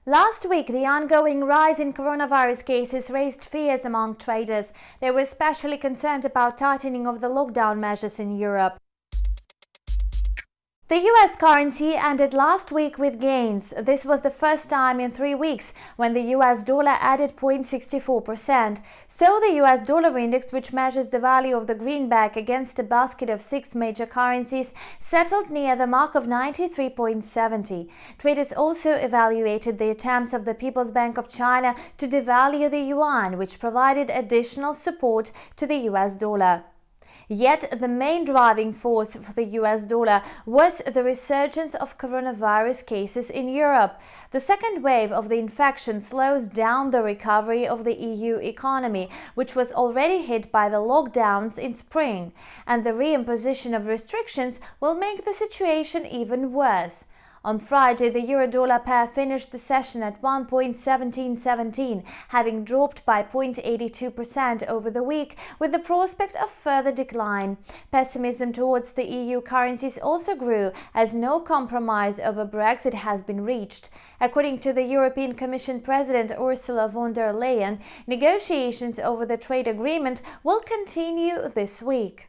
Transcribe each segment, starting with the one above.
Last week, the ongoing rise in coronavirus cases raised fears among traders. They were especially concerned about tightening of the lockdown measures in Europe. The US currency ended last week with gains. This was the first time in 3 weeks when the US dollar added 0.64%. So the US dollar index, which measures the value of the greenback against a basket of 6 major currencies, settled near the mark of 93.70. Traders also evaluated the attempts of the People's Bank of China to devalue the yuan, which provided additional support to the US dollar. Yet the main driving force for the US dollar was the resurgence of coronavirus cases in Europe. The second wave of the infection slows down the recovery of the EU economy, which was already hit by the lockdowns in spring, and the reimposition of restrictions will make the situation even worse. On Friday, the euro-dollar pair finished the session at 1.1717, having dropped by 0.82% over the week, with the prospect of further decline. Pessimism towards the EU currencies also grew, as no compromise over Brexit has been reached. According to the European Commission President Ursula von der Leyen, negotiations over the trade agreement will continue this week.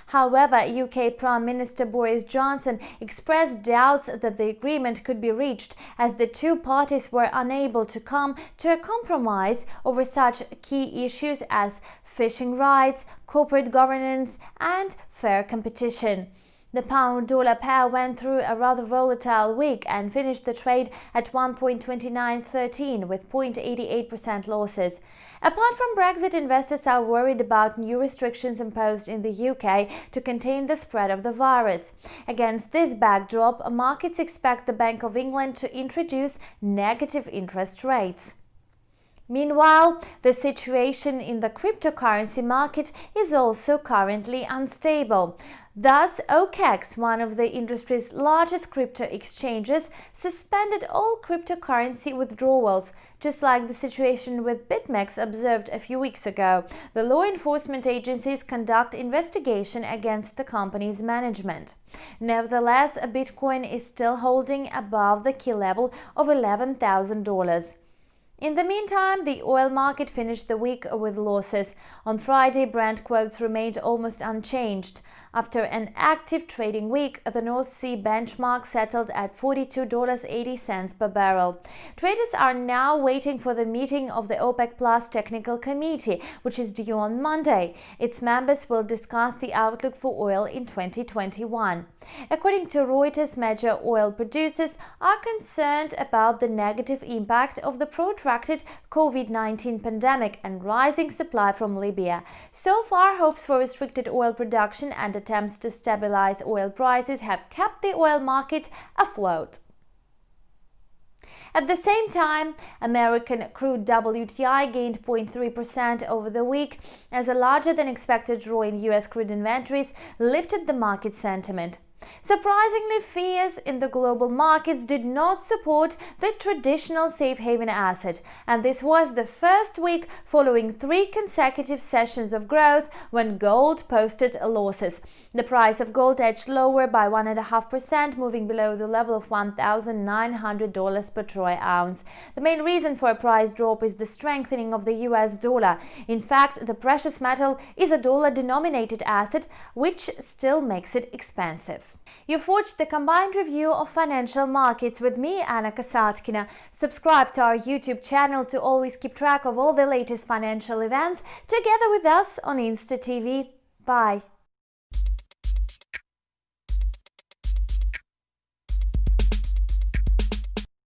However, UK Prime Minister Boris Johnson expressed doubts that the agreement could be reached, as the two parties were unable to come to a compromise over such key issues as fishing rights, corporate governance, and fair competition. The pound-dollar pair went through a rather volatile week and finished the trade at 1.2913 with 0.88% losses. Apart from Brexit, investors are worried about new restrictions imposed in the UK to contain the spread of the virus. Against this backdrop, markets expect the Bank of England to introduce negative interest rates. Meanwhile, the situation in the cryptocurrency market is also currently unstable. Thus, OKEX, one of the industry's largest crypto exchanges, suspended all cryptocurrency withdrawals, just like the situation with BitMEX observed a few weeks ago. The law enforcement agencies conduct investigation against the company's management. Nevertheless, Bitcoin is still holding above the key level of $11,000. In the meantime, the oil market finished the week with losses. On Friday, Brent quotes remained almost unchanged. After an active trading week, the North Sea benchmark settled at $42.80 per barrel. Traders are now waiting for the meeting of the OPEC Plus Technical Committee, which is due on Monday. Its members will discuss the outlook for oil in 2021. According to Reuters, major oil producers are concerned about the negative impact of the protracted COVID-19 pandemic and rising supply from Libya. So far, hopes for restricted oil production and attempts to stabilize oil prices have kept the oil market afloat. At the same time, American crude WTI gained 0.3% over the week, as a larger than expected draw in US crude inventories lifted the market sentiment. Surprisingly, fears in the global markets did not support the traditional safe haven asset, and this was the first week following 3 consecutive sessions of growth when gold posted losses. The price of gold edged lower by 1.5%, moving below the level of $1,900 per troy ounce. The main reason for a price drop is the strengthening of the US dollar. In fact, the precious metal is a dollar-denominated asset, which still makes it expensive. You've watched the combined review of financial markets with me, Anna Kasatkina. Subscribe to our YouTube channel to always keep track of all the latest financial events together with us on Insta TV. Bye.